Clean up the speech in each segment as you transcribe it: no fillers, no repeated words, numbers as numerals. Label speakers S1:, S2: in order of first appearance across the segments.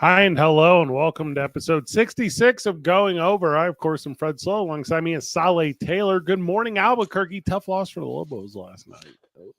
S1: Hi and hello and welcome to episode 66 of Going Over. I, of course, am Fred Slow. Alongside me is Saleh Taylor. Good morning, Albuquerque. Tough loss for the Lobos last night.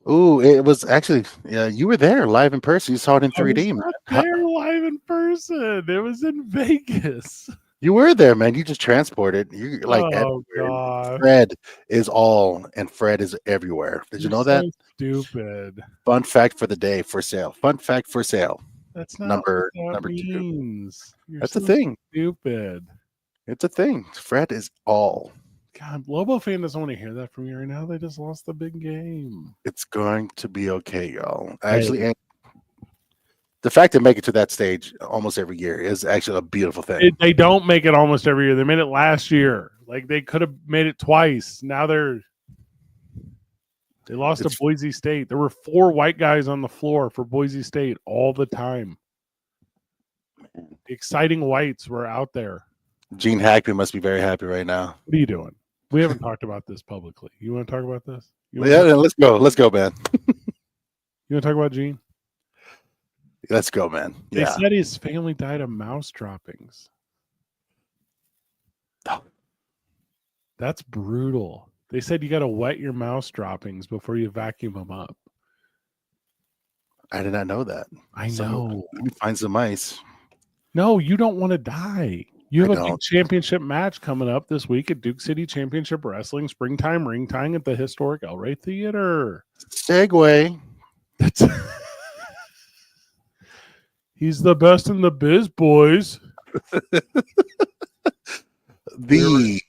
S2: Ooh, it was actually, you were there live in person. You saw it in
S1: I was
S2: 3D, man.
S1: not there live in person. It was in Vegas.
S2: You were there, man. You just transported. You like
S1: Oh,
S2: everywhere.
S1: God.
S2: Fred is all, and Fred is everywhere. Did you
S1: You're
S2: know that?
S1: so stupid.
S2: Fun fact for the day for sale. Fun fact for sale.
S1: That's not what that
S2: Number two.
S1: means. You're
S2: That's a
S1: so
S2: thing.
S1: stupid.
S2: It's a thing. Fred is all.
S1: God, Lobo fan doesn't want to hear that from you right now. They just lost the big game.
S2: It's going to be okay, y'all.
S1: Hey.
S2: Actually, and the fact they make it to that stage almost every year is actually a beautiful thing.
S1: They don't make it almost every year. They made it last year. Like they could have made it twice. Now they lost to Boise State. There were 4 white guys on the floor for Boise State all the time. The exciting whites were out there.
S2: Gene Hackman must be very happy right now.
S1: What are you doing? We haven't talked about this publicly. You want to talk about this?
S2: Yeah, let's go. Let's go, man.
S1: You want to talk about Gene?
S2: Let's go, man.
S1: They said his family died of mouse droppings.
S2: Oh.
S1: That's brutal. They said you got to wet your mouse droppings before you vacuum them up.
S2: I did not know that.
S1: I know.
S2: Let me find some mice.
S1: No, you don't want to die. You have a big championship match coming up this week at Duke City Championship Wrestling, Springtime, Ringtime at the historic El Rey Theater.
S2: Segue.
S1: He's the best in the biz, boys.
S2: The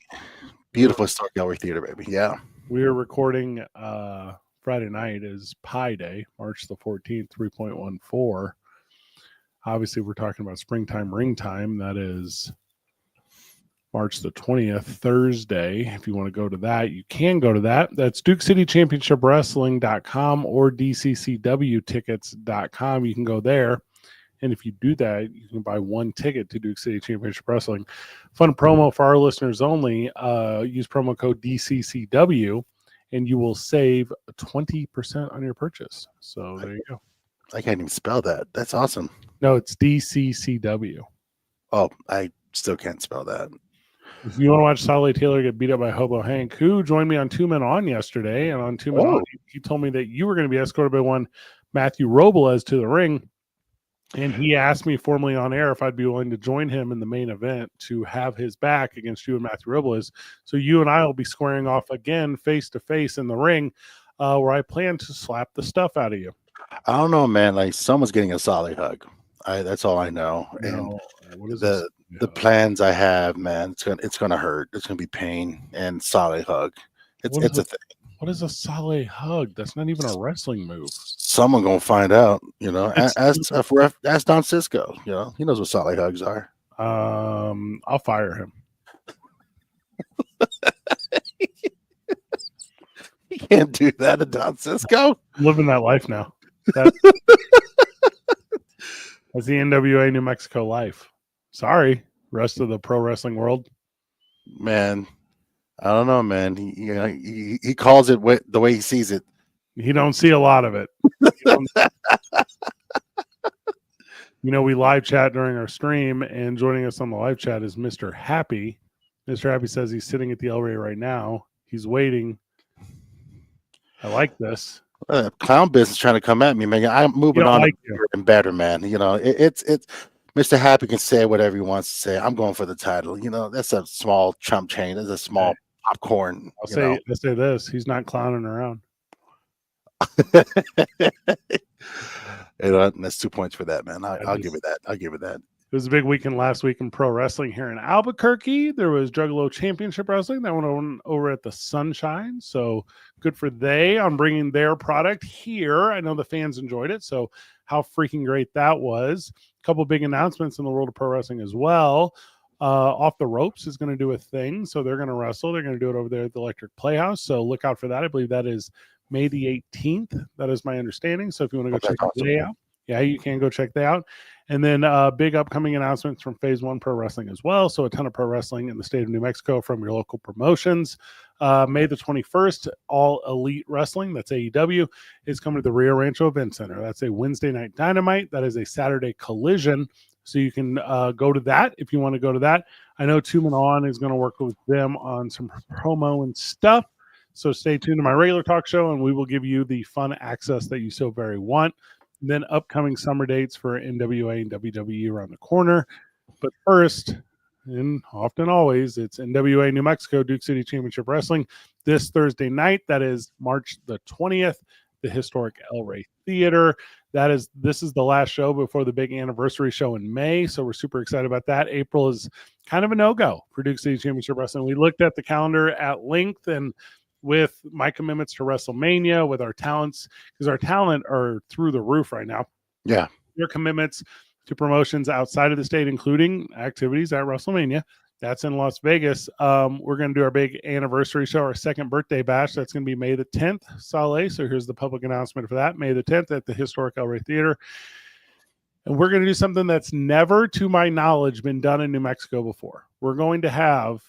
S2: beautiful historic El Rey Theater, baby. Yeah.
S1: We are recording Friday night is Pi Day, March the 14th, 3.14. Obviously, we're talking about Springtime, Ringtime. That is March the 20th, Thursday. If you want to go to that, you can go to that. That's DukeCityChampionshipWrestling.com or DCCWtickets.com. You can go there. And if you do that, you can buy 1 ticket to Duke City Championship Wrestling. Fun promo for our listeners only. Use promo code DCCW, and you will save 20% on your purchase. So there you go.
S2: I can't even spell that. That's awesome.
S1: No, it's DCCW.
S2: Oh, I still can't spell that.
S1: If you want to watch Saleh Taylor get beat up by Hobo Hank, who joined me on 2 Men On yesterday, and on 2 Men On, he told me that you were going to be escorted by one Matthew Robles to the ring, and he asked me formally on air if I'd be willing to join him in the main event to have his back against you and Matthew Robles. So you and I will be squaring off again face-to-face in the ring, where I plan to slap the stuff out of you.
S2: I don't know, man. Like someone's getting a solid hug. That's all I know.
S1: No,
S2: and the plans I have, man, it's gonna hurt. It's gonna be pain and solid hug. It's a thing.
S1: What is a solid hug? That's not even a wrestling move.
S2: Someone gonna find out. You know, ask Don Cisco. You know, he knows what solid hugs are.
S1: I'll fire him.
S2: You can't do that to Don Cisco.
S1: I'm living that life now. That's the NWA New Mexico life. Sorry, rest of the pro wrestling world.
S2: Man, I don't know, man. He calls it the way he sees it.
S1: He don't see a lot of it. We live chat during our stream, and joining us on the live chat is Mr. Happy. Mr. Happy says he's sitting at the El Rey right now. He's waiting. I like this.
S2: Clown business trying to come at me, man. I'm moving on and better, man. You know, it's Mr. Happy can say whatever he wants to say. I'm going for the title. You know, that's a small chump change. That's a small popcorn.
S1: I'll say this: he's not clowning around.
S2: That's 2 points for that, man. I'll give it that. I'll give it that.
S1: It was a big weekend last week in pro wrestling here in Albuquerque. There was Juggalo Championship Wrestling that went on over at the Sunshine. So good for they on bringing their product here. I know the fans enjoyed it. So how freaking great that was. A couple big announcements in the world of pro wrestling as well. Off the Ropes is going to do a thing. So they're going to wrestle. They're going to do it over there at the Electric Playhouse. So look out for that. I believe that is May the 18th. That is my understanding. So if you want to go check that out, yeah, you can go check that out. And then big upcoming announcements from Phase 1 Pro Wrestling as well. So a ton of pro wrestling in the state of New Mexico from your local promotions. May the 21st, All Elite Wrestling, that's AEW, is coming to the Rio Rancho Event Center. That's a Wednesday night Dynamite. That is a Saturday Collision. So you can go to that if you want to go to that. I know Two Men On is going to work with them on some promo and stuff. So stay tuned to my regular talk show, and we will give you the fun access that you so very want. And then upcoming summer dates for NWA and WWE around the corner. But first, and often always, it's NWA New Mexico Duke City Championship Wrestling this Thursday night. That is March the 20th, the historic El Rey Theater. This is the last show before the big anniversary show in May. So we're super excited about that. April is kind of a no-go for Duke City Championship Wrestling. We looked at the calendar at length, and with my commitments to WrestleMania, with our talents, because our talent are through the roof right now.
S2: Yeah.
S1: Your commitments to promotions outside of the state, including activities at WrestleMania. That's in Las Vegas. We're going to do our big anniversary show, our second birthday bash. That's going to be May the 10th, Saleh. So here's the public announcement for that. May the 10th at the historic El Rey Theater. And we're going to do something that's never, to my knowledge, been done in New Mexico before. We're going to have,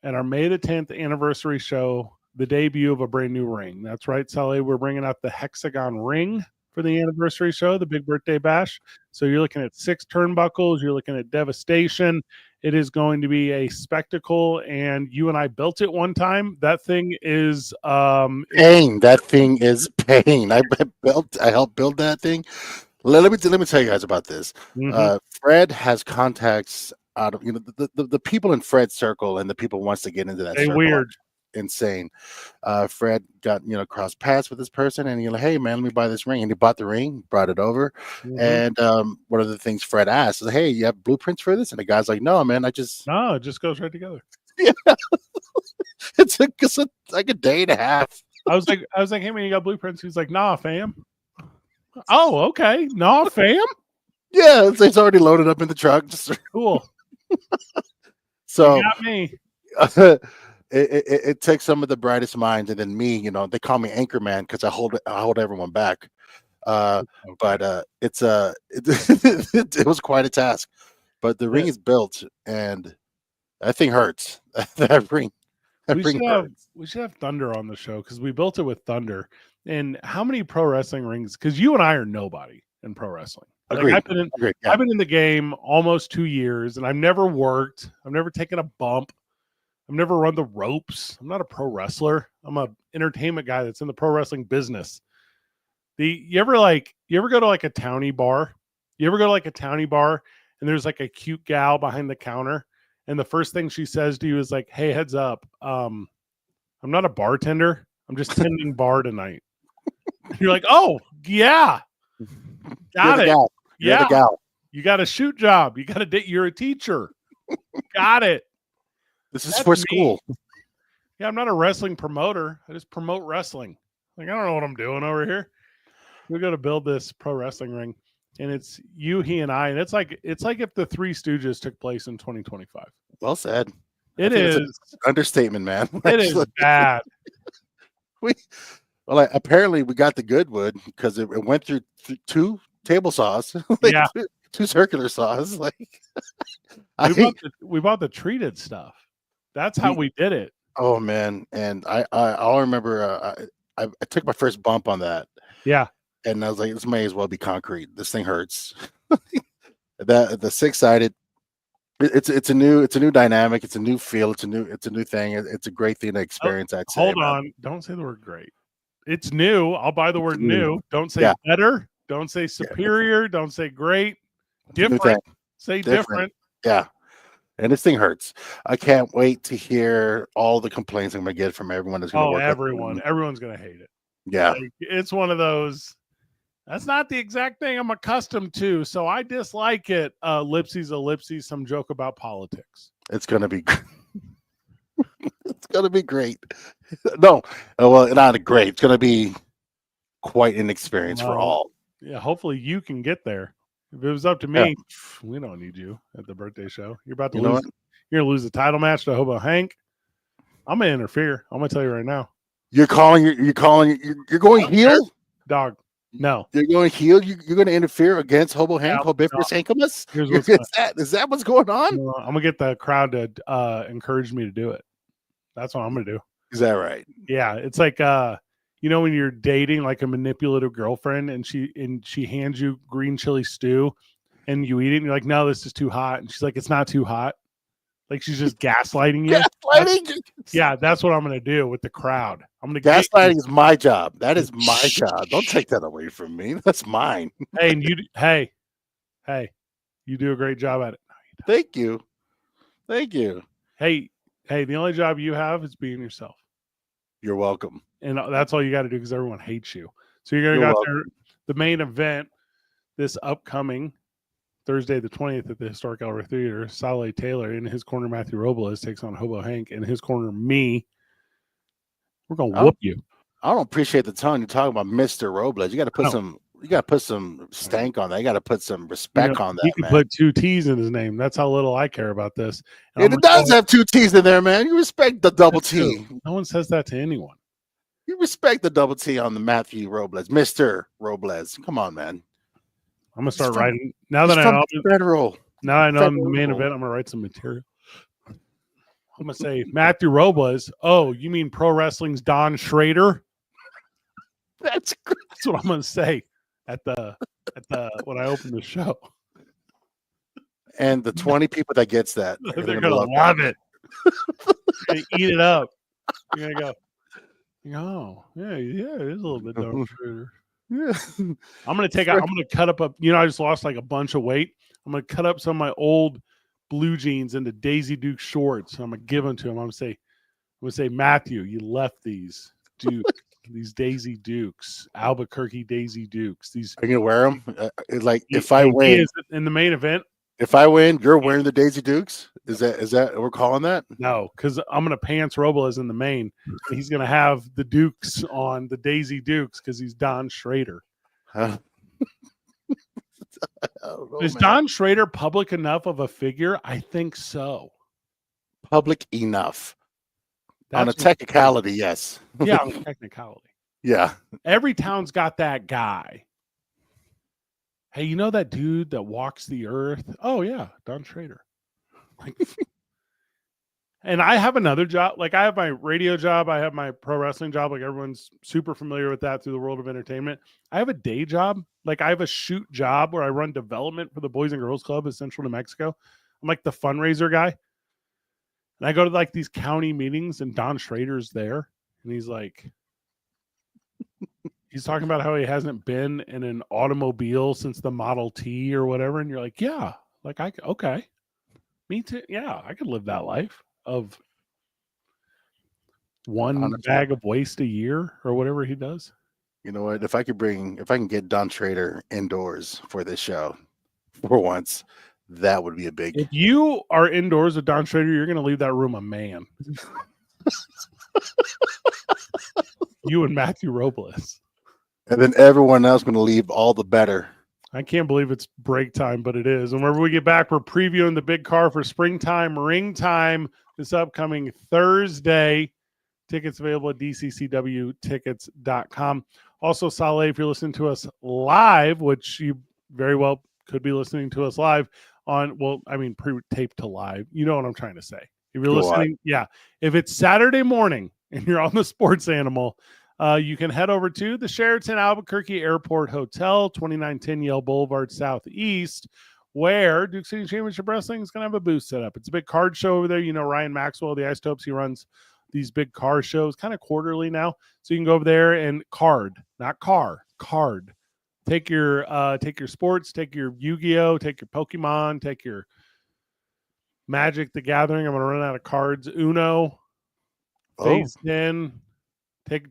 S1: at our May the 10th anniversary show, the debut of a brand new ring. That's right, Saleh. We're bringing out the Hexagon ring for the anniversary show, the big birthday bash. So you're looking at 6 turnbuckles. You're looking at devastation. It is going to be a spectacle, and you and I built it one time. That thing is
S2: pain. That thing is pain. I helped build that thing. Let me tell you guys about this.
S1: Mm-hmm.
S2: Fred has contacts out of the people in Fred's circle, and the people who wants to get into that circle.
S1: Weird.
S2: Insane. Fred got cross paths with this person, and he's like, "Hey man, let me buy this ring," and he bought the ring, brought it over, and one of the things Fred asked is, "Hey, you have blueprints for this?" And the guy's like, "No, man, it just
S1: goes right together."
S2: Yeah, it's like a day and a half.
S1: I was like, "Hey man, you got blueprints?" He's like, "Nah, fam." Oh, okay, nah, fam.
S2: Yeah, it's already loaded up in the truck. Just
S1: cool.
S2: So
S1: you got me.
S2: It takes some of the brightest minds, and then me, they call me Anchorman because I hold everyone back. But it was quite a task. But the ring is built, and that thing hurts. That ring hurts.
S1: We should have Thunder on the show because we built it with Thunder. And how many pro wrestling rings? Because you and I are nobody in pro wrestling.
S2: Agreed.
S1: I've been in the game almost 2 years, and I've never worked. I've never taken a bump. I've never run the ropes. I'm not a pro wrestler. I'm a entertainment guy that's in the pro wrestling business. You ever go to like a townie bar? You ever go to like a townie bar and there's like a cute gal behind the counter, and the first thing she says to you is like, "Hey, heads up. I'm not a bartender. I'm just tending bar tonight." You're like, "Oh, yeah. Got it.
S2: You're the gal.
S1: You got a shoot job. You got a date. You're a teacher. Got it.
S2: This is for school."
S1: Yeah, I'm not a wrestling promoter. I just promote wrestling. Like, I don't know what I'm doing over here. We're going to build this pro wrestling ring, and it's you, he, and I. And it's like if the Three Stooges took place in 2025.
S2: Well said.
S1: It is
S2: an understatement, man.
S1: It is bad.
S2: Apparently we got the good wood because it went through 2 table saws, two circular saws.
S1: We bought the treated stuff. That's how we did it.
S2: Oh man, and I'll remember I took my first bump on that.
S1: Yeah,
S2: and I was like, this may as well be concrete. This thing hurts. The 6-sided. It's a new dynamic. It's a new feel. It's a new thing. It's a great thing to experience. I'd say.
S1: Hold on, don't say the word great. It's new. I'll buy the word new. Don't say better. Don't say superior. Don't say great. Different. Say different.
S2: Yeah. And this thing hurts. I can't wait to hear all the complaints I'm going to get from everyone that's going to work.
S1: Everyone's going to hate it.
S2: Yeah.
S1: It's one of those. That's not the exact thing I'm accustomed to, so I dislike it. Ellipses, some joke about politics.
S2: It's going to be it's going to be great. No, well, not great. It's going to be quite an experience for all.
S1: Yeah, hopefully you can get there. If it was up to me, we don't need you at the birthday show. You're about to lose. You're gonna lose the title match to Hobo Hank. I'm gonna interfere. I'm gonna tell you right now.
S2: You're going heel,
S1: dog. No,
S2: you're going heel. You're going to interfere against Hobo Hank, Hobiferous Hankamus. Is that what's going on?
S1: I'm gonna get the crowd to encourage me to do it. That's what I'm gonna do.
S2: Is that right?
S1: Yeah, it's like when you're dating like a manipulative girlfriend and she hands you green chili stew and you eat it and you're like, no, this is too hot. And she's like, it's not too hot. Like she's just gaslighting you.
S2: Gaslighting?
S1: That's what I'm going to do with the crowd. I'm going to
S2: gaslighting is my job. That is my job. Don't take that away from me. That's mine.
S1: Hey, and hey, you do a great job at it. No,
S2: Thank you.
S1: Hey, the only job you have is being yourself.
S2: You're welcome.
S1: And that's all you got to do because everyone hates you. So you're going to go out there. The main event this upcoming Thursday the 20th at the Historic Elver Theater, Saleh Taylor in his corner, Matthew Robles takes on Hobo Hank. In his corner, me. We're going to whoop you.
S2: I don't appreciate the tone you're talking about Mr. Robles. You got to put some stank on that. You got to put some respect on that.
S1: He can put 2 T's in his name. That's how little I care about this.
S2: And it does have 2 T's in there, man. You respect the double T.
S1: No one says that to anyone.
S2: You respect the double T on the Matthew Robles, Mr. Robles. Come on, man.
S1: I'm gonna start writing now that I know
S2: federal.
S1: Now I know I'm the main event. I'm gonna write some material. I'm gonna say Matthew Robles. Oh, you mean pro wrestling's Don Schrader? That's what I'm gonna say at the when I open the show.
S2: And the 20 people that gets that,
S1: they're gonna love it. They're gonna eat it up. You're gonna go, oh yeah, it is a little bit Don Schrader. Yeah. I'm gonna cut up I just lost like a bunch of weight. I'm gonna cut up some of my old blue jeans into Daisy Duke shorts. I'm gonna give them to him. I'm gonna say, Matthew, you left these Duke, these Daisy Dukes, Albuquerque Daisy Dukes. These
S2: are you gonna wear them? If I win
S1: in the main event.
S2: If I win, you're wearing the Daisy Dukes? Is that we're calling that?
S1: No, because I'm gonna pants Robles in the main. He's gonna have the Dukes on the Daisy Dukes because he's Don Schrader. Huh? Is Don Schrader public enough of a figure? I think so.
S2: Public enough. On a technicality, yes.
S1: Yeah, on a technicality.
S2: Yeah.
S1: Every town's got that guy. Hey, you know that dude that walks the earth? Oh, yeah, Don Schrader. And I have another job. Like, I have my radio job. I have my pro wrestling job. Like, everyone's super familiar with that through the world of entertainment. I have a day job. Like, I have a shoot job where I run development for the Boys and Girls Club in Central New Mexico. I'm like the fundraiser guy. And I go to, like, these county meetings, and Don Schrader's there. And he's like... He's talking about how he hasn't been in an automobile since the Model T or whatever. And you're like, yeah, like okay, me too. Yeah, I could live that life of one bag of waste a year or whatever he does.
S2: You know what? If I can get Don Schrader indoors for this show for once, that would be a big.
S1: If you are indoors with Don Schrader, you're going to leave that room a man. You and Matthew Robles.
S2: And then everyone else going to leave all the better.
S1: I can't believe it's break time, but it is. And whenever we get back, we're previewing the big car for Springtime, Ringtime this upcoming Thursday. Tickets available at dccwtickets.com. Also, Saleh, if you're listening to us live, which you very well could be listening to us live on, pre-taped to live. You know what I'm trying to say. If you're listening, if it's Saturday morning and you're on the Sports Animal, you can head over to the Sheraton Albuquerque Airport Hotel, 2910 Yale Boulevard Southeast, where Duke City Championship Wrestling is going to have a booth set up. It's a big card show over there. You know, Ryan Maxwell, the Isotopes, he runs these big car shows kind of quarterly now. So you can go over there and card. Take your sports, take your Yu-Gi-Oh, take your Pokemon, take your Magic the Gathering. I'm going to run out of cards. Uno, Phase 10.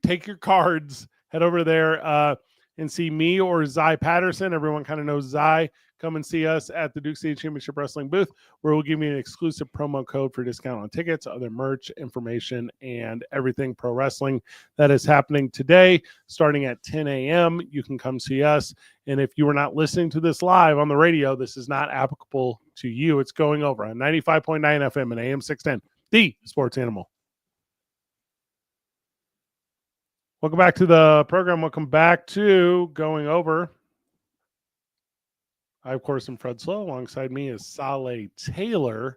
S1: Take your cards, head over there and see me or Zy Patterson. Everyone kind of knows Zy. Come and see us at the Duke City Championship Wrestling booth, where we'll give you an exclusive promo code for discount on tickets, other merch, information, and everything pro wrestling that is happening today, starting at 10 a.m. You can come see us. And if you are not listening to this live on the radio, this is not applicable to you. It's going over on 95.9 FM and AM 610, the Sports Animal. Welcome back to the program. Welcome back to Going Over. I, of course, am Fred Slow. Alongside me is Saleh Taylor,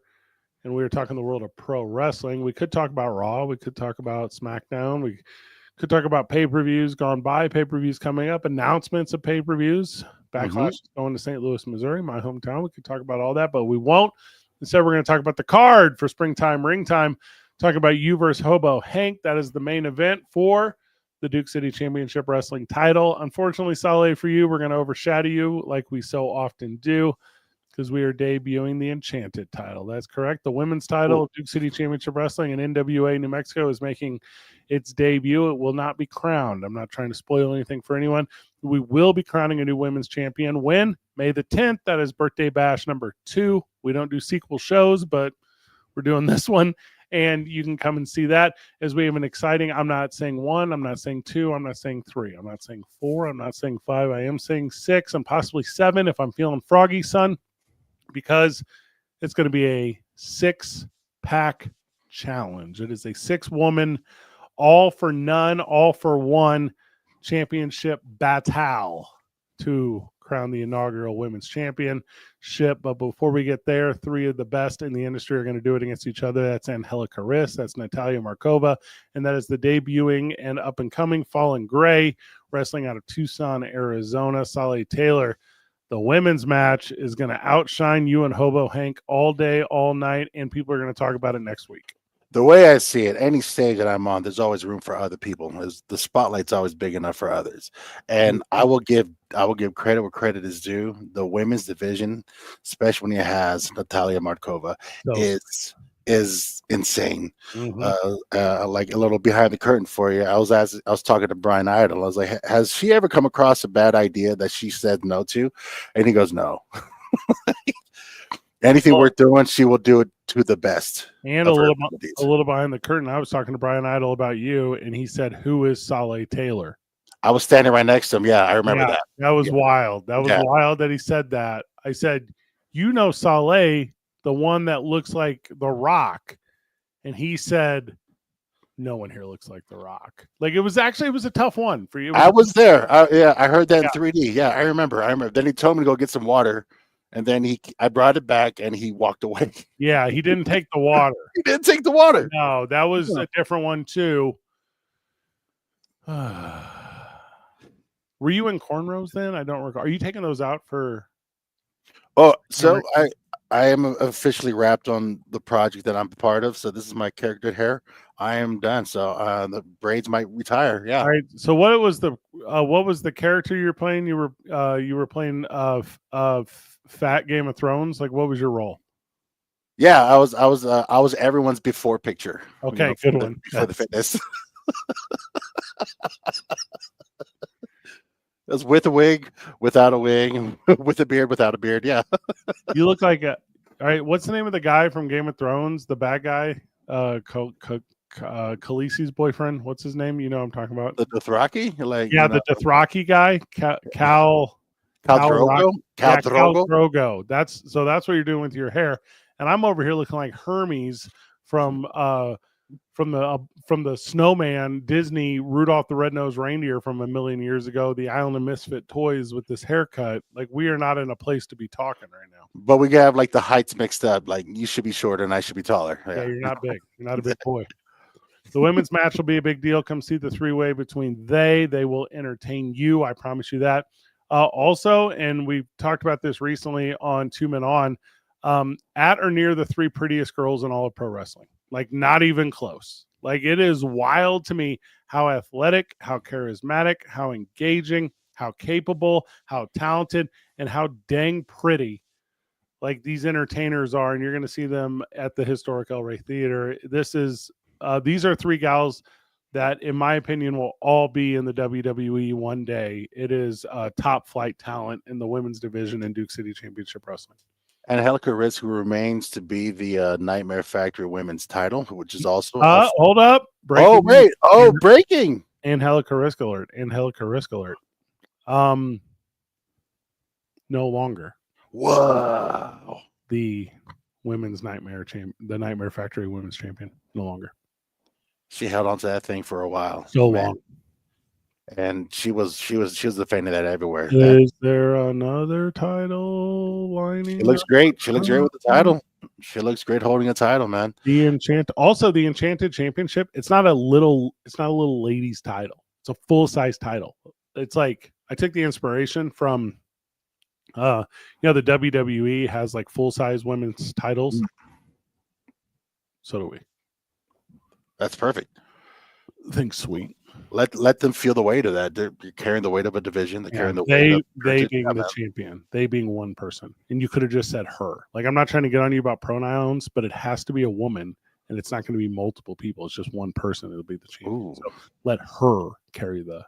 S1: and we were talking the world of pro wrestling. We could talk about Raw. We could talk about SmackDown. We could talk about pay-per-views gone by, pay-per-views coming up, announcements of pay-per-views. Backlash is going to St. Louis, Missouri, my hometown. We could talk about all that, but we won't. Instead, we're going to talk about the card for Springtime Ringtime. Talk about you versus Hobo Hank. That is the main event for the Duke City Championship Wrestling title. Unfortunately, Saleh, for you, we're going to overshadow you like we so often do, because we are debuting the Enchanted title. That's correct. The women's title of Duke City Championship Wrestling in NWA New Mexico is making its debut. It will not be crowned. I'm not trying to spoil anything for anyone. We will be crowning a new women's champion when? May the 10th. That is birthday bash number 2. We don't do sequel shows, but we're doing this one. And you can come and see that as we have an exciting, I'm not saying 1, I'm not saying 2, I'm not saying 3, I'm not saying 4, I'm not saying 5, I am saying 6 and possibly 7 if I'm feeling froggy, son, because it's going to be a 6-pack challenge. It is a 6-woman, all for none, all for one championship battle to crown the inaugural women's championship. But before we get there, 3 of the best in the industry are going to do it against each other. That's Angelica Riss, that's Natalia Markova, and that is the debuting and up-and-coming Fallen Gray, wrestling out of Tucson, Arizona, Saleh Taylor. The women's match is going to outshine you and Hobo Hank all day, all night, and people are going to talk about it next week.
S2: The way I see it, any stage that I'm on, there's always room for other people. The spotlight's always big enough for others, and I will give credit where credit is due. The women's division, especially when it has Natalia Markova, is insane. Like a little behind the curtain for you. I was talking to Brian Idol. I was like, has she ever come across a bad idea that she said no to? And he goes, no. Anything worth doing, she will do it to the best.
S1: And a little behind the curtain, I was talking to Brian Idol about you, and he said, who is Saleh Taylor?
S2: I was standing right next to him. Yeah, I remember that.
S1: That was wild. That was wild that he said that. I said, you know Saleh, the one that looks like The Rock. And he said, no one here looks like The Rock. Like, it was a tough one for you.
S2: I was there. I heard that in 3D. Yeah, I remember. Then he told me to go get some water. And then I brought it back, and he walked away.
S1: Yeah, he didn't take the water.
S2: He didn't take the water.
S1: No, that was a different one too. Were you in cornrows then? I don't recall. Are you taking those out for?
S2: Oh, so I am officially wrapped on the project that I'm a part of. So this is my character hair. I am done. So the braids might retire. Yeah.
S1: All right. So what was the character you were playing? You were playing Fat Game of Thrones. Like, what was your role?
S2: Yeah, I was everyone's before picture.
S1: Okay, good one
S2: for the fitness. It was with a wig, without a wig, with a beard, without a beard. Yeah.
S1: You look like all right. What's the name of the guy from Game of Thrones? The bad guy, Khaleesi's boyfriend. What's his name? You know what I'm talking about?
S2: The Dothraki? Like,
S1: the Dothraki guy, Khal Drogo. That's what you're doing with your hair. And I'm over here looking like Hermes from the Snowman Disney Rudolph the Red-Nosed Reindeer from a million years ago, the Island of Misfit Toys with this haircut. Like, we are not in a place to be talking right now.
S2: But we have like the heights mixed up. Like, you should be shorter and I should be taller.
S1: Yeah, you're not big. You're not a big boy. The women's match will be a big deal. Come see the 3-way between they will entertain you. I promise you that. Also, and we've talked about this recently on 2 Men On, at or near the 3 prettiest girls in all of pro wrestling. Like, not even close. Like, it is wild to me how athletic, how charismatic, how engaging, how capable, how talented, and how dang pretty like these entertainers are. And you're going to see them at the historic El Rey Theater. These are 3 gals that, in my opinion, will all be in the WWE one day. It is top flight talent in the women's division in Duke City Championship Wrestling.
S2: And Angelica Riss, who remains to be the Nightmare Factory women's title, which is also
S1: hold up.
S2: Breaking. Breaking.
S1: Angelica Riss alert. No longer.
S2: Wow.
S1: The women's the Nightmare Factory women's champion. No longer.
S2: She held on to that thing for a while.
S1: So long.
S2: And she was defending that everywhere.
S1: Is there another title lining?
S2: It looks great. She looks great with the title. She looks great holding a title, man.
S1: The Enchanted Championship. It's not a little ladies title. It's a full-size title. It's like, I took the inspiration from You know, the WWE has like full-size women's titles. So do we.
S2: That's perfect.
S1: I think sweet.
S2: Let them feel the weight of that. They're carrying the weight of a division. They're carrying the weight of
S1: they being the champion. They being one person. And you could have just said her. Like, I'm not trying to get on you about pronouns, but it has to be a woman, and it's not going to be multiple people. It's just one person. It'll be the champion. So let her carry the.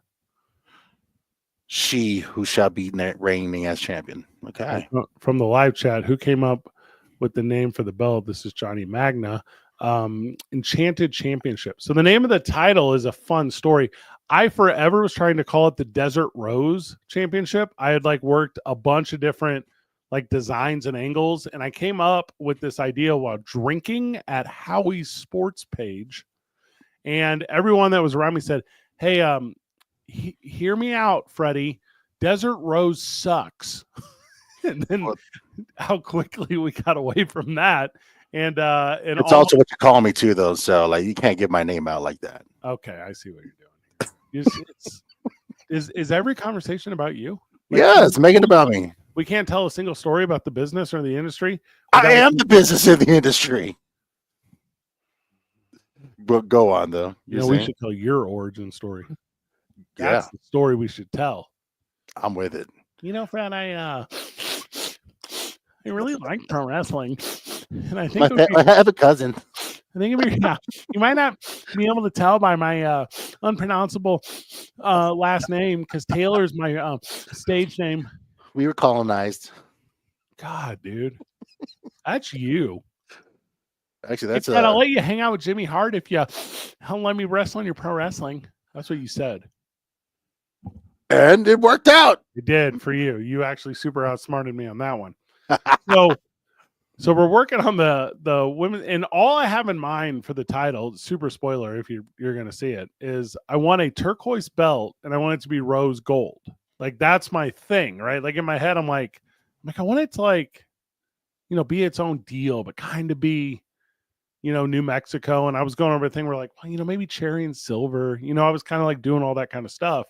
S2: She who shall be reigning as champion. Okay.
S1: From the live chat, who came up with the name for the belt? This is Johnny Magna. Enchanted Championship. So the name of the title is a fun story. I forever was trying to call it the Desert Rose Championship. I had like worked a bunch of different like designs and angles, and I came up with this idea while drinking at Howie's sports page, and everyone that was around me said, "Hey, hear me out, Freddie. Desert Rose sucks." And then how quickly we got away from that. And
S2: it's also what you call me too, though. So like, you can't give my name out like that.
S1: Okay, I see what you're doing. Is every conversation about you?
S2: Like, yeah, it's making it about me.
S1: We can't tell a single story about the business or the industry.
S2: I am the business of the industry. But go on, though.
S1: You know, we should tell your origin story. That's the story we should tell.
S2: I'm with it.
S1: You know, Fred, I really like pro wrestling. And I think
S2: I have a cousin.
S1: I think you might not be able to tell by my unpronounceable last name, because Taylor's my stage name.
S2: We were colonized.
S1: God, dude, that's you.
S2: Actually, that's
S1: I'll let you hang out with Jimmy Hart if you don't let me wrestle in your pro wrestling. That's what you said.
S2: And it worked out.
S1: It did for you. You actually super outsmarted me on that one. So we're working on the women, and all I have in mind for the title, super spoiler if you're going to see it, is I want a turquoise belt and I want it to be rose gold. Like, that's my thing, right? Like, in my head, I'm like, I want it to, like, you know, be its own deal, but kind of be, you know, New Mexico. And I was going over a thing where, like, well, you know, maybe cherry and silver, you know, I was kind of like doing all that kind of stuff.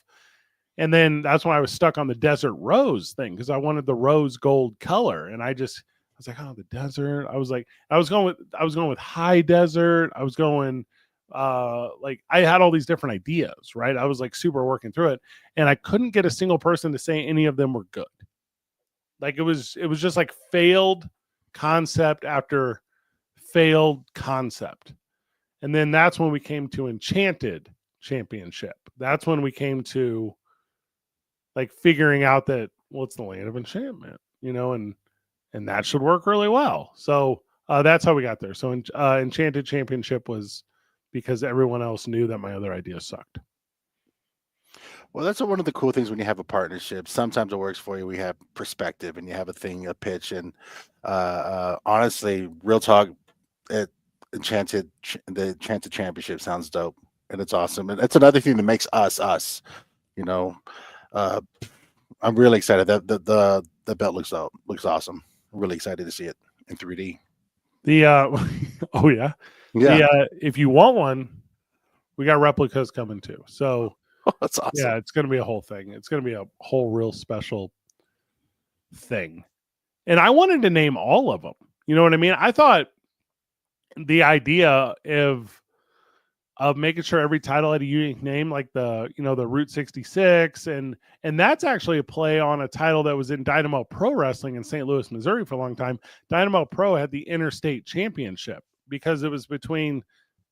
S1: And then that's when I was stuck on the desert rose thing, because I wanted the rose gold color. And I was like, oh, the desert. I was going with high desert. I was going like, I had all these different ideas, right? I was like super working through it, and I couldn't get a single person to say any of them were good. Like, it was just like failed concept after failed concept. And then that's when we came to Enchanted Championship. That's when we came to like figuring out that, well, it's the land of enchantment, you know, and that should work really well. So that's how we got there. So Enchanted Championship was because everyone else knew that my other idea sucked.
S2: Well, that's one of the cool things when you have a partnership. Sometimes it works for you. We have perspective, and you have a pitch. And honestly, real talk, the Enchanted Championship sounds dope, and it's awesome. And it's another thing that makes us. You know, I'm really excited. The belt looks awesome. I'm really excited to see it in 3D.
S1: Oh yeah. If you want one, we got replicas coming too. So
S2: that's awesome.
S1: Yeah, it's going to be a whole thing. It's going to be a whole real special thing. And I wanted to name all of them. You know what I mean? I thought the idea of making sure every title had a unique name, like the Route 66, and that's actually a play on a title that was in Dynamo Pro Wrestling in St. Louis, Missouri for a long time. Dynamo Pro had the Interstate Championship because it was between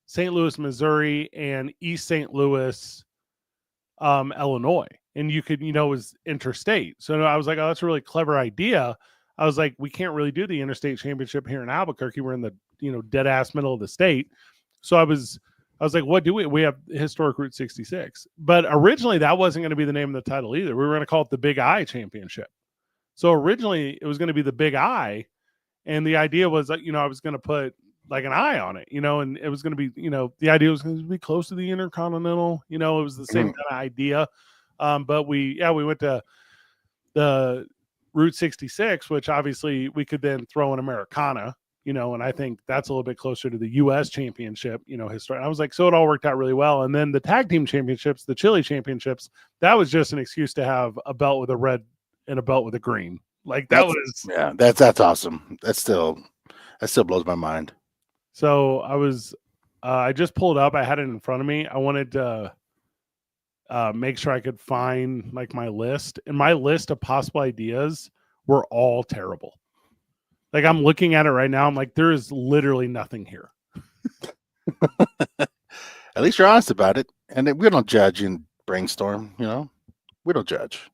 S1: St. Louis, Missouri and East St. Louis, Illinois, and you could, it was interstate. So I was like, oh, that's a really clever idea. I was like, we can't really do the Interstate Championship here in Albuquerque. We're in the, dead ass middle of the state. So I was like, what do we have historic Route 66, but originally that wasn't going to be the name of the title either. We were going to call it the Big I Championship. So originally it was going to be the Big I. And the idea was that, I was going to put like an eye on it, and it was going to be, the idea was going to be close to the Intercontinental, it was the same kind of idea. But we went to the Route 66, which obviously we could then throw in Americana, and I think that's a little bit closer to the U.S. Championship, history. I was like, so it all worked out really well. And then the tag team championships, the Chili championships, that was just an excuse to have a belt with a red and a belt with a green. Like that was
S2: that's awesome. That still blows my mind.
S1: So I just pulled up. I had it in front of me. I wanted to make sure I could find like my list, and my list of possible ideas were all terrible. Like I'm looking at it right now. I'm like, there is literally nothing here.
S2: At least you're honest about it, and we don't judge and brainstorm. We don't judge,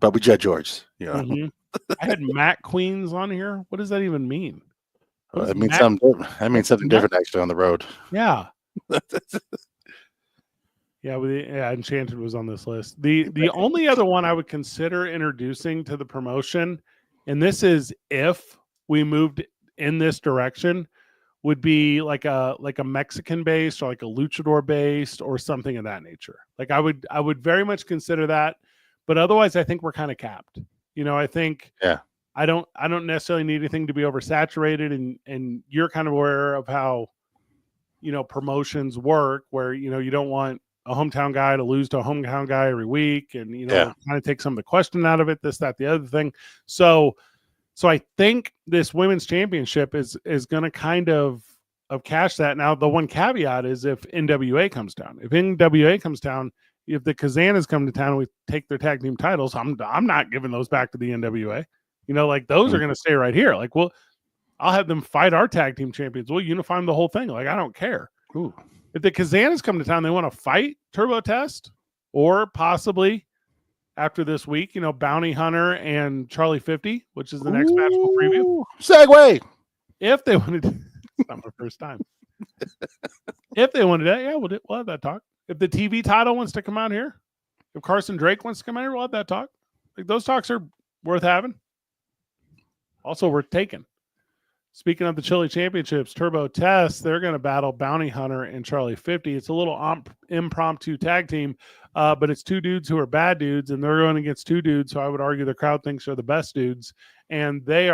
S2: but we judge yours.
S1: Mm-hmm. I had Mac Queens on here. What does that even mean?
S2: That means something different actually on the road.
S1: Yeah. Yeah, Enchanted was on this list. The only other one I would consider introducing to the promotion, and this is if we moved in this direction, would be like a Mexican based or like a luchador based or something of that nature. Like I would very much consider that, but otherwise I think we're kind of capped. I think I don't necessarily need anything to be oversaturated, and you're kind of aware of how promotions work, where you don't want a hometown guy to lose to a hometown guy every week, and kind of take some of the question out of it, this, that, the other thing. So I think this women's championship is going to kind of cash that. Now, the one caveat is if NWA comes down. If NWA comes down, if the Kazanas come to town and we take their tag team titles, I'm not giving those back to the NWA. Like those are going to stay right here. Like, I'll have them fight our tag team champions. We'll unify them the whole thing. Like, I don't care.
S2: Ooh.
S1: If the Kazanas come to town, they want to fight Turbo Test, or possibly after this week, Bounty Hunter and Charlie 50, which is the next match we'll preview.
S2: Segue.
S1: If they wanted to, it's not my first time. If they wanted that, we'll have that talk. If the TV title wants to come out here, if Carson Drake wants to come out here, we'll have that talk. Like, those talks are worth having. Also worth taking. Speaking of the Chili Championships, Turbo Test, they're going to battle Bounty Hunter and Charlie 50. It's a little impromptu tag team, but it's two dudes who are bad dudes, and they're going against two dudes who I would argue the crowd thinks are the best dudes. And they're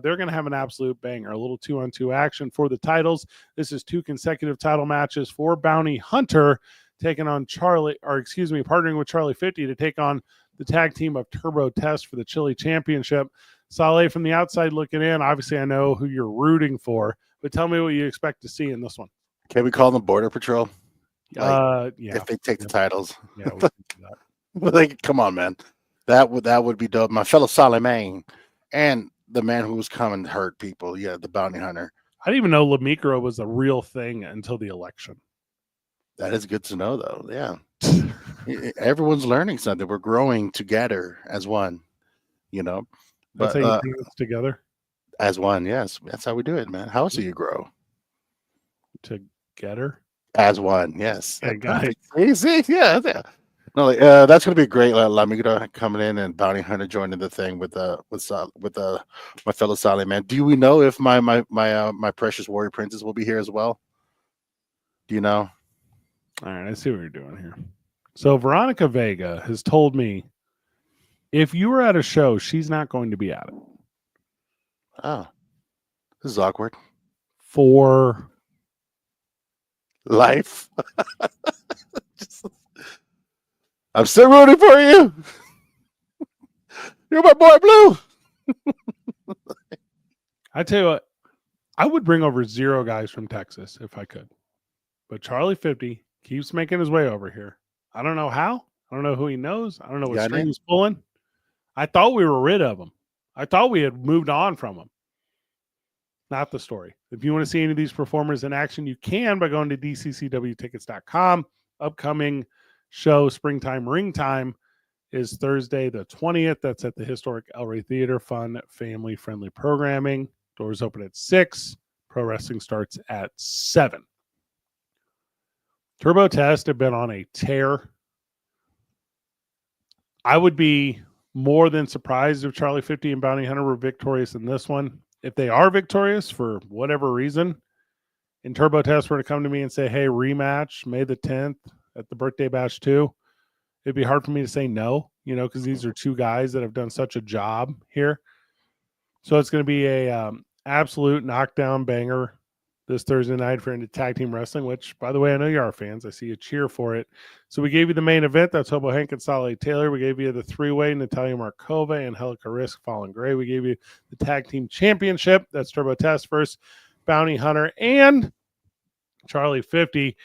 S1: going to have an absolute banger, a little 2-on-2 action for the titles. This is 2 consecutive title matches for Bounty Hunter partnering with Charlie 50 to take on the tag team of Turbo Test for the Chili Championship. Saleh, from the outside looking in, obviously I know who you're rooting for, but tell me what you expect to see in this one.
S2: Can we call them Border Patrol?
S1: If
S2: they take the titles.
S1: Yeah, we can do that.
S2: Like, come on, man. That would be dope. My fellow Saleh and the man who was coming to hurt people. Yeah, the Bounty Hunter.
S1: I didn't even know Lamicro was a real thing until the election.
S2: That is good to know, though. Yeah. Everyone's learning something. We're growing together as one,
S1: That's how you do this together?
S2: As one, yes. That's how we do it, man. How else do you grow?
S1: Together?
S2: As one, yes.
S1: Yeah, got it.
S2: See? Yeah. No, that's going to be great. Lamigro coming in and Bounty Hunter joining the thing with my fellow Saleh, man. Do we know if my precious warrior princess will be here as well? Do you know?
S1: All right, I see what you're doing here. So Veronica Vega has told me if you were at a show, she's not going to be at it.
S2: Oh, this is awkward.
S1: For
S2: life. I'm still rooting for you. You're my boy Blue.
S1: I tell you what, I would bring over 0 guys from Texas if I could. But Charlie 50 keeps making his way over here. I don't know how. I don't know who he knows. I don't know what string he's pulling. I thought we were rid of him. I thought we had moved on from him. Not the story. If you want to see any of these performers in action, you can by going to dccwtickets.com. Upcoming show, Springtime Ringtime, is Thursday the 20th. That's at the historic El Rey Theater. Fun, family-friendly programming. Doors open at 6. Pro wrestling starts at 7. Turbo Test have been on a tear. I would be more than surprised if Charlie 50 and Bounty Hunter were victorious in this one. If they are victorious for whatever reason, and Turbo Test were to come to me and say, hey, rematch May the 10th at the Birthday Bash 2, it'd be hard for me to say no, because these are 2 guys that have done such a job here. So it's going to be a absolute knockdown banger. this Thursday night for into tag team wrestling, which, by the way, I know you are fans. I see you cheer for it. So we gave you the main event. That's Hobo Hank and Sally Taylor. We gave you the three-way, Natalia Markova and Helica Risk, Fallen Gray. We gave you the tag team championship. That's Turbo Test versus Bounty Hunter and Charlie 50.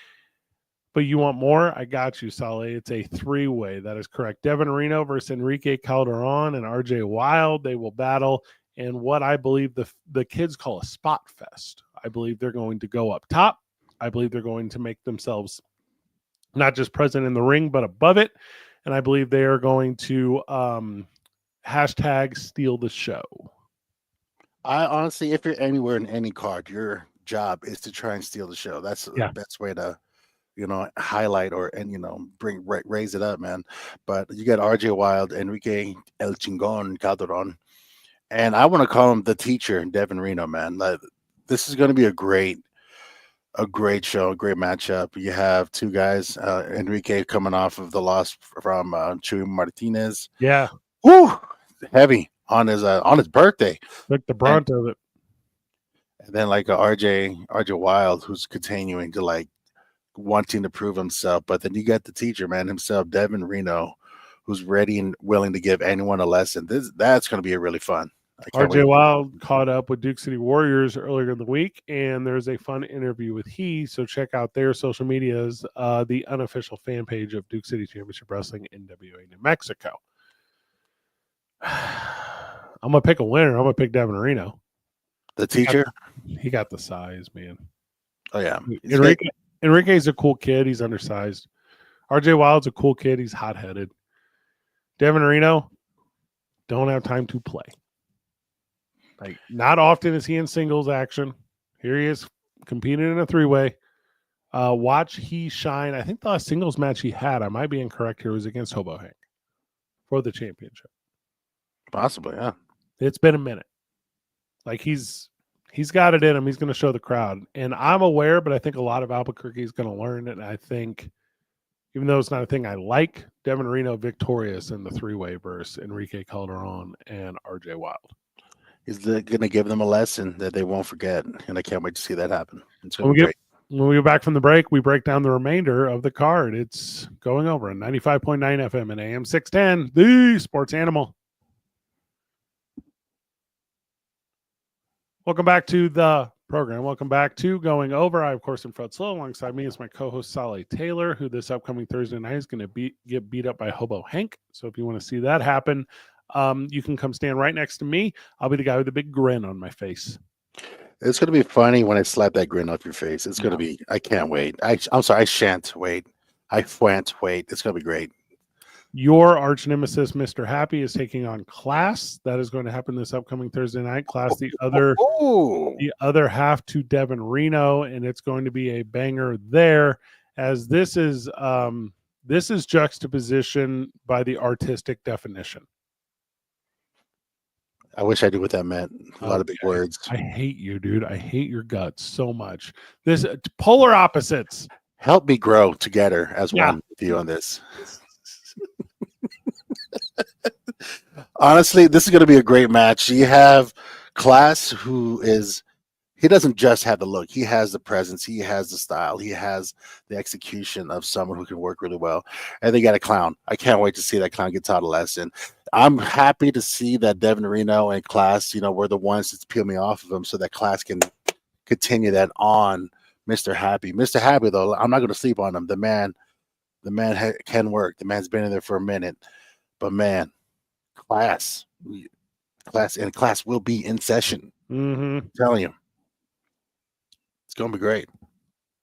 S1: But you want more? I got you, Sally. It's a three-way. That is correct. Devin Reno versus Enrique Calderon and RJ Wild. They will battle in what I believe the kids call a spot fest. I believe they're going to go up top. I believe they're going to make themselves not just present in the ring, but above it. And I believe they are going to hashtag steal the show.
S2: I honestly, if you're anywhere in any card, your job is to try and steal the show. That's the best way to, highlight raise it up, man. But you got RJ Wild, Enrique El Chingon Calderon, and I want to call him the teacher, Devin Reno, man. This is going to be a great show, a great matchup. You have two guys, Enrique coming off of the loss from Chuy Martinez.
S1: Yeah.
S2: Woo! Heavy on his birthday.
S1: Like the brunt of it.
S2: And then like RJ Wild, who's continuing to wanting to prove himself. But then you got the teacher, man, himself, Devin Reno, who's ready and willing to give anyone a lesson. That's going to be really fun.
S1: RJ Wild caught up with Duke City Warriors earlier in the week, and there's a fun interview with so check out their social medias, the unofficial fan page of Duke City Championship Wrestling NWA New Mexico. I'm going to pick a winner. I'm going to pick Devin Reno.
S2: The teacher?
S1: He got the size, man.
S2: Oh, yeah.
S1: Enrique's a cool kid. He's undersized. RJ Wild's a cool kid. He's hot-headed. Devin Reno, don't have time to play. Not often is he in singles action. Here he is competing in a three-way. Watch he shine. I think the last singles match he had, I might be incorrect here, was against Hobo Hank for the championship.
S2: Possibly, yeah.
S1: It's been a minute. He's got it in him. He's going to show the crowd. And I'm aware, but I think a lot of Albuquerque is going to learn it. And I think, even though it's not a thing I like, Devin Reno victorious in the three-way versus Enrique Calderon and RJ Wild.
S2: He's going to give them a lesson that they won't forget, and I can't wait to see that happen. It's going to be great.
S1: When we go back from the break, we break down the remainder of the card. It's going over on 95.9 FM and AM 610, the Sports Animal. Welcome back to the program. Welcome back to Going Over. I, of course, am Fred Slow. Alongside me is my co-host, Sally Taylor, who this upcoming Thursday night is going to get beat up by Hobo Hank. So if you want to see that happen, you can come stand right next to me. I'll be the guy with the big grin on my face.
S2: It's going to be funny when I slap that grin off your face. It's going to be, I can't wait. I'm sorry, I shan't wait. I can't wait. It's going to be great.
S1: Your arch nemesis, Mr. Happy, is taking on Class. That is going to happen this upcoming Thursday night. Class, the other half to Devin Reno, and it's going to be a banger there, as this is juxtaposition by the artistic definition.
S2: I wish I knew what that meant. A lot of big words.
S1: I hate you, dude. I hate your guts so much. This polar opposites.
S2: Help me grow together as one with you on this. Honestly, this is going to be a great match. You have Class, he doesn't just have the look. He has the presence. He has the style. He has the execution of someone who can work really well. And they got a clown. I can't wait to see that clown get taught a lesson. I'm happy to see that Devin Reno and Class, were the ones that peel me off of him so that Class can continue that on Mr. Happy. Mr. Happy, though, I'm not going to sleep on him. The man can work. The man's been in there for a minute. But, man, Class will be in session.
S1: Mm-hmm.
S2: I'm telling you. It's going to be great.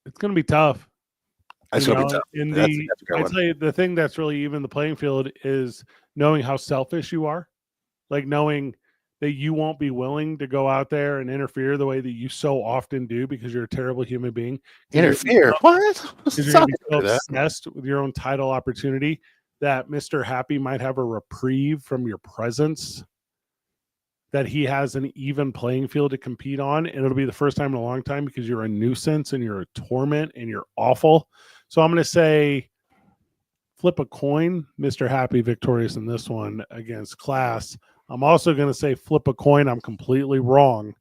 S1: It's going to be tough.
S2: It's going to be tough.
S1: I'd say the thing that's really even the playing field is knowing how selfish you are. Knowing that you won't be willing to go out there and interfere the way that you so often do because you're a terrible human being.
S2: Interfere? What?
S1: Because you're going to be so obsessed with your own title opportunity that Mr. Happy might have a reprieve from your presence, that he has an even playing field to compete on, and it'll be the first time in a long time because you're a nuisance and you're a torment and you're awful. So I'm going to say flip a coin, Mr. Happy victorious in this one against Class. I'm also going to say flip a coin. I'm completely wrong.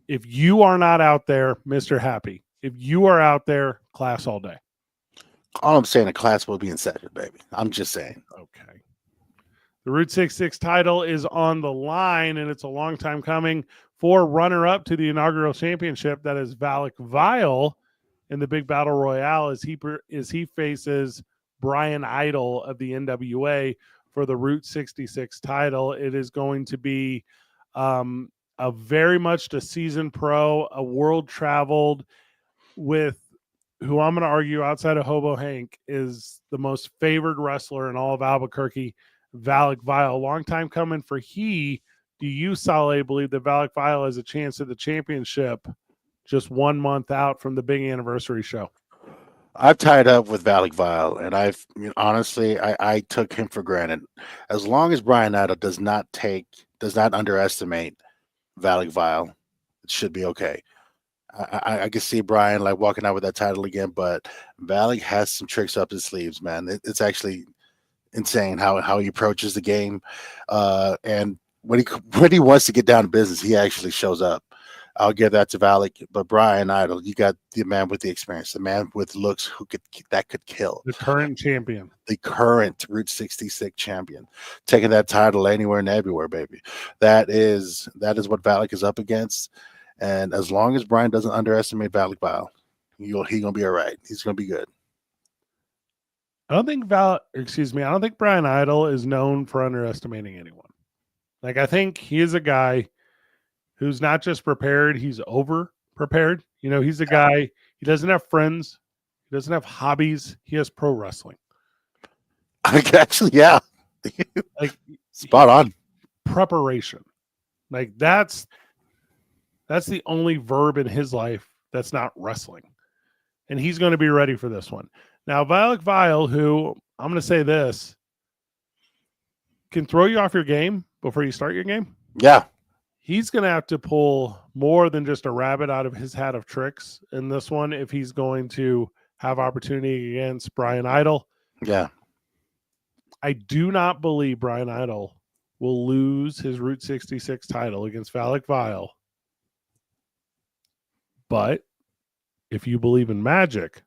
S1: If you are not out there, Mr. Happy, if you are out there, class all day.
S2: All I'm saying, the class will be in session, baby. I'm just saying.
S1: Okay. The Route 66 title is on the line, and it's a long time coming for runner-up to the inaugural championship. That is Valak Vile in the big battle royale as he faces Brian Idol of the NWA for the Route 66 title. It is going to be a very much a seasoned pro, a world traveled with who I'm going to argue outside of Hobo Hank is the most favored wrestler in all of Albuquerque, Valak Vile. Long time coming for he. Do you, Saleh, believe that Valak Vile has a chance at the championship just 1 month out from the big anniversary show?
S2: I've tied up with Valak Vile, and honestly, I took him for granted. As long as Brian Idol does not underestimate Valak Vile, it should be okay. I can see Brian like walking out with that title again, but Valak has some tricks up his sleeves, man. It's actually insane how he approaches the game, and when he wants to get down to business, he actually shows up. I'll give that to Valak, but Brian Idol, you got the man with the experience, the man with looks that could kill.
S1: The current champion,
S2: the current Route 66 champion, taking that title anywhere and everywhere, baby. That is what Valak is up against. And as long as Brian doesn't underestimate Valak Vile, he's gonna be all right. He's gonna be good.
S1: I don't think Brian Idol is known for underestimating anyone. Like, I think he is a guy who's not just prepared, he's over prepared. You know, he's a guy, he doesn't have friends, he doesn't have hobbies, he has pro wrestling.
S2: Actually, yeah.
S1: Like,
S2: spot on.
S1: Preparation. Like, that's the only verb in his life that's not wrestling. And he's going to be ready for this one. Now, Valak Vile, who I'm going to say this, can throw you off your game before you start your game.
S2: Yeah.
S1: He's going to have to pull more than just a rabbit out of his hat of tricks in this one if he's going to have opportunity against Brian Idol.
S2: Yeah.
S1: I do not believe Brian Idol will lose his Route 66 title against Valak Vile. But if you believe in magic,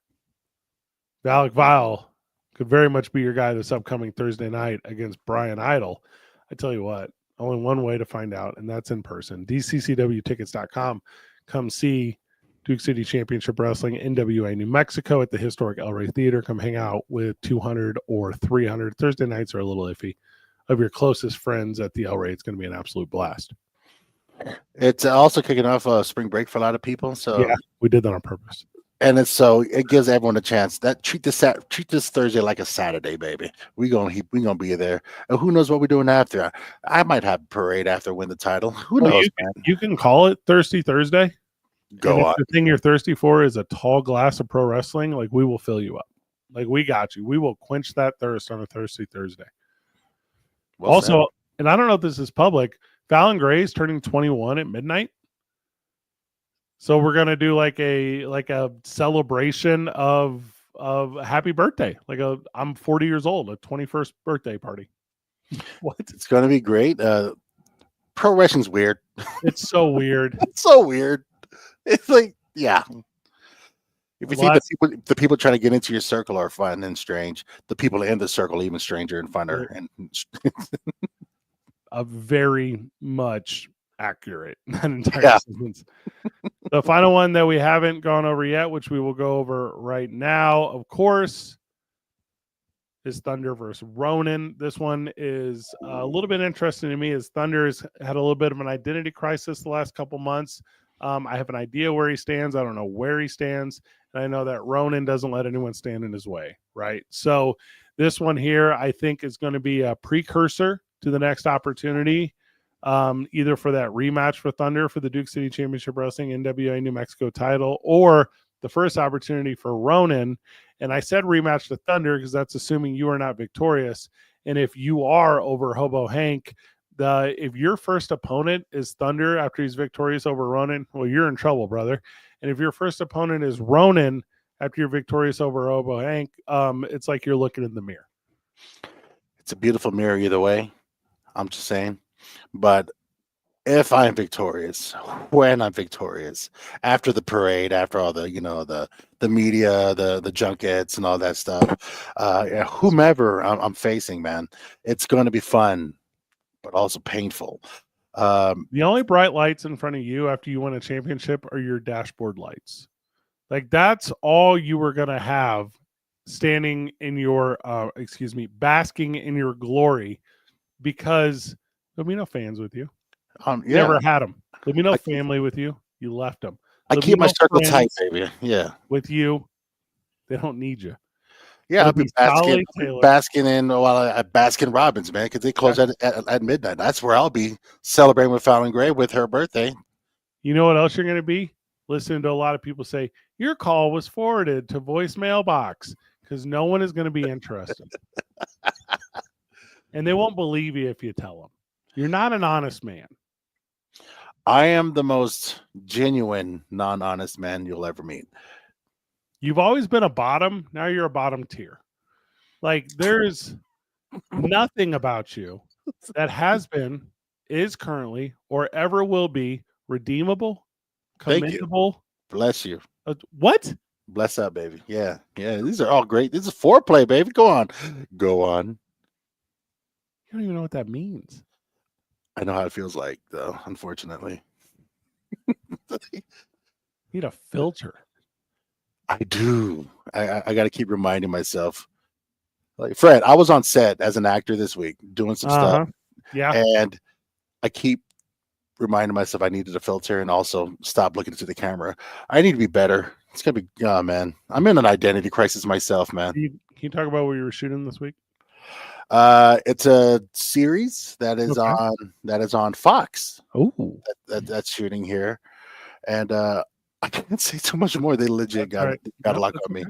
S1: Valak Vile could very much be your guy this upcoming Thursday night against Brian Idol. I tell you what, only one way to find out, and that's in person. DCCWtickets.com. Come see Duke City Championship Wrestling, NWA, New Mexico at the historic El Rey Theater. Come hang out with 200 or 300. Thursday nights are a little iffy. Of your closest friends at the El Rey, it's going to be an absolute blast.
S2: It's also kicking off spring break for a lot of people. So
S1: yeah, we did that on purpose.
S2: And it gives everyone a chance. That treat this Thursday like a Saturday, baby. We gonna be there. And who knows what we're doing after? I might have a parade after win the title. Who knows?
S1: You can call it Thirsty Thursday.
S2: Go on.
S1: If the thing you're thirsty for is a tall glass of pro wrestling, like, we will fill you up. Like, we got you. We will quench that thirst on a Thirsty Thursday. Well, also, and I don't know if this is public, Fallon Gray's turning 21 at midnight. So we're gonna do like a celebration of happy birthday. I'm 40 years old, a 21st birthday party.
S2: What? It's gonna be great. Pro wrestling's weird.
S1: It's so weird.
S2: It's so weird. It's like, yeah. If you think the people trying to get into your circle are fun and strange, the people in the circle even stranger and funner. And
S1: a very much accurate that entire sentence. The final one that we haven't gone over yet, which we will go over right now, of course, is Thunder versus Ronin. This one is a little bit interesting to me, as Thunder has had a little bit of an identity crisis the last couple months. I have an idea where he stands. I don't know where he stands. And I know that Ronin doesn't let anyone stand in his way, right? So this one here, I think, is going to be a precursor to the next opportunity, either for that rematch for Thunder for the Duke City Championship Wrestling NWA New Mexico title, or the first opportunity for Ronin. And I said rematch to Thunder because that's assuming you are not victorious. And if you are over Hobo Hank, if your first opponent is Thunder after he's victorious over Ronin, well, you're in trouble, brother. And if your first opponent is Ronin after you're victorious over Hobo Hank, it's like you're looking in the mirror.
S2: It's a beautiful mirror either way. I'm just saying. But if I'm victorious, when I'm victorious, after the parade, after all the the media, the junkets, and all that stuff, yeah, whomever I'm facing, man, it's going to be fun, but also painful.
S1: The only bright lights in front of you after you win a championship are your dashboard lights. Like that's all you were gonna have standing in your basking in your glory because there'll be no fans with you.
S2: Yeah,
S1: Never had them. There'll be no
S2: I,
S1: family with you. You left them.
S2: I
S1: There'll be
S2: keep my
S1: no
S2: circle tight,
S1: friends
S2: baby. Yeah.
S1: with you. They don't need you.
S2: Yeah,
S1: It'll be Solly Taylor.
S2: basking in while at Baskin Robbins, man, because they
S1: Yeah.
S2: close at midnight. That's where I'll be celebrating with Fallon Gray with her birthday.
S1: You know what else you're going to be? Listening to a lot of people say, your call was forwarded to voicemail box because no one is going to be interested. And they won't believe you if you tell them. You're not an honest man.
S2: I am the most genuine, non-honest man you'll ever meet.
S1: You've always been a bottom. Now you're a bottom tier. Like there's nothing about you that has been, is currently, or ever will be redeemable,
S2: Thank you.
S1: commendable.
S2: Bless you.
S1: What?
S2: Bless up, baby. Yeah. Yeah. These are all great. This is foreplay, baby. Go on. Go on.
S1: You don't even know what that means.
S2: I know how it feels like, though, unfortunately.
S1: You need a filter.
S2: I do. I got to keep reminding myself. Like Fred, I was on set as an actor this week doing some stuff.
S1: Yeah.
S2: And I keep reminding myself I needed a filter and also stop looking into the camera. I need to be better. It's gonna be, oh man, I'm in an identity crisis myself, man.
S1: Can you talk about what you were shooting this week?
S2: It's a series that is on Fox.
S1: Oh,
S2: That's shooting here, and I can't say too much more. They legit got a lock on me,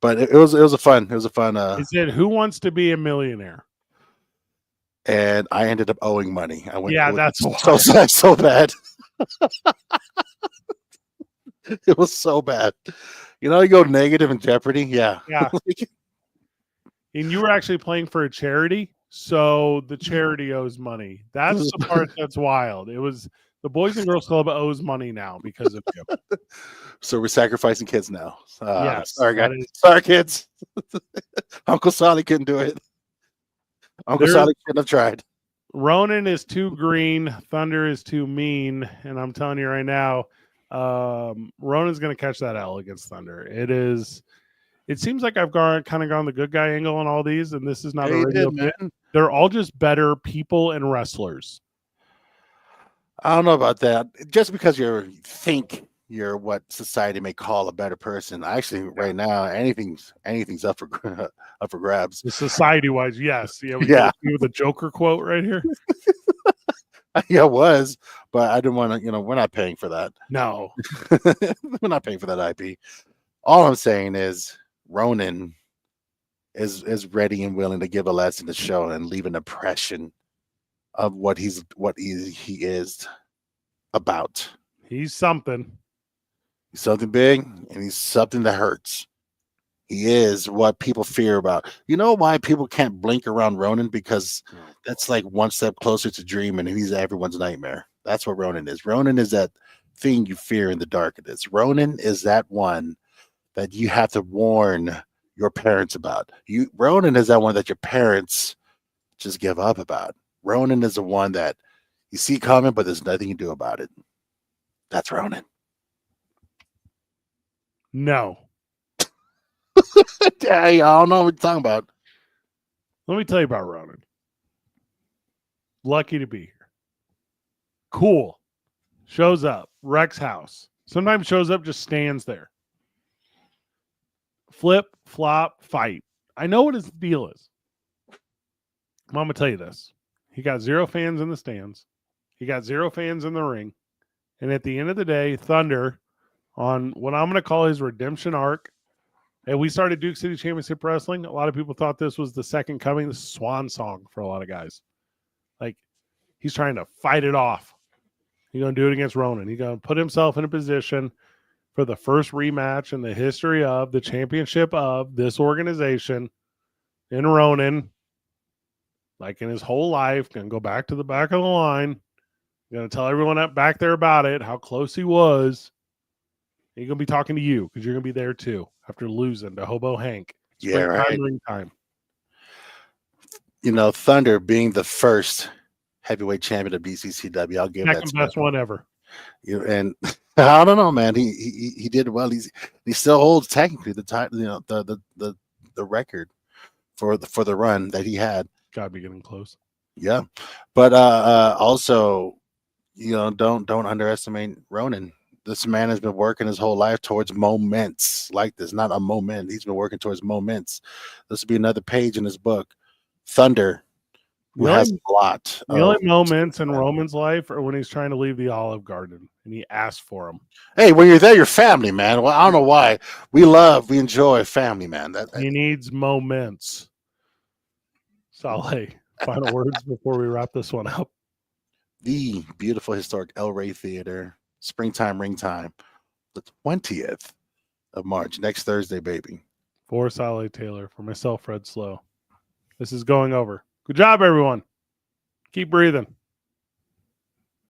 S2: but it was a fun.
S1: Is it Who Wants to Be a Millionaire?
S2: And I ended up owing money.
S1: That's
S2: so bad. It was so bad. You know, you go negative in Jeopardy. Yeah.
S1: Yeah. And you were actually playing for a charity, so the charity owes money. That's the part that's wild. It was the Boys and Girls Club owes money now because of you.
S2: So we're sacrificing kids now.
S1: Yes.
S2: Sorry, guys. Sorry, kids. Uncle Sally couldn't do it. Uncle Sally couldn't have tried.
S1: Ronan is too green. Thunder is too mean. And I'm telling you right now, Ronan's going to catch that L against Thunder. It seems like I've gone the good guy angle on all these, and this is not a radio bit. They're all just better people and wrestlers.
S2: I don't know about that. Just because you think you're what society may call a better person, actually, right now, anything's up for grabs.
S1: Society-wise, yes. Yeah. With the Joker quote right here.
S2: Yeah, it was, but I didn't want to. We're not paying for that.
S1: No,
S2: we're not paying for that IP. All I'm saying is Ronan is ready and willing to give a lesson to show and leave an impression of what he is about.
S1: He's something.
S2: He's something big, and he's something that hurts. He is what people fear about. You know why people can't blink around Ronan? Because that's like one step closer to dreaming, and he's everyone's nightmare. That's what Ronan is. Ronan is that thing you fear in the dark. It is. Ronan is that one that you have to warn your parents about. Ronan is that one that your parents just give up about. Ronan is the one that you see coming, but there's nothing you do about it. That's Ronan.
S1: No.
S2: I don't know what you're talking about.
S1: Let me tell you about Ronan. Lucky to be here. Cool. Shows up. Rex house. Sometimes shows up, just stands there. Flip, flop, fight. I know what his deal is. I'm going to tell you this. He got 0 fans in the stands. He got 0 fans in the ring. And at the end of the day, Thunder, on what I'm going to call his redemption arc, and we started Duke City Championship Wrestling. A lot of people thought this was the second coming, the swan song for a lot of guys. Like, he's trying to fight it off. He's going to do it against Ronan. He's going to put himself in a position for the first rematch in the history of the championship of this organization in Ronan. Like in his whole life, going to go back to the back of the line You're going to tell everyone up back there about it, how close he was. He's going to be talking to you because you're going to be there too after losing to Hobo Hank.
S2: Yeah, right.
S1: Ringtime.
S2: You know, Thunder being the first heavyweight champion of BCCW, I'll give
S1: Second best one ever.
S2: You know, and I don't know, man. He did well. He still holds technically the title, you know, the record for the run that he had.
S1: Gotta be getting close.
S2: Yeah, but also, you know, don't underestimate Ronan. This man has been working his whole life towards moments like this, not a moment. He's been working towards moments. This will be another page in his book, Thunder, who has a lot.
S1: The only moments in Roman's life are when he's trying to leave the Olive Garden and he asks for them.
S2: Hey, when you're there, you're family, man. Well, I don't know why. We enjoy family, man.
S1: He needs moments. Saleh, final words before we wrap this one up.
S2: The beautiful historic El Rey Theater, Springtime Ringtime, the 20th of March, next Thursday, baby.
S1: For Saleh Taylor, for myself, Fred Slow. This is going over. Good job, everyone. Keep breathing.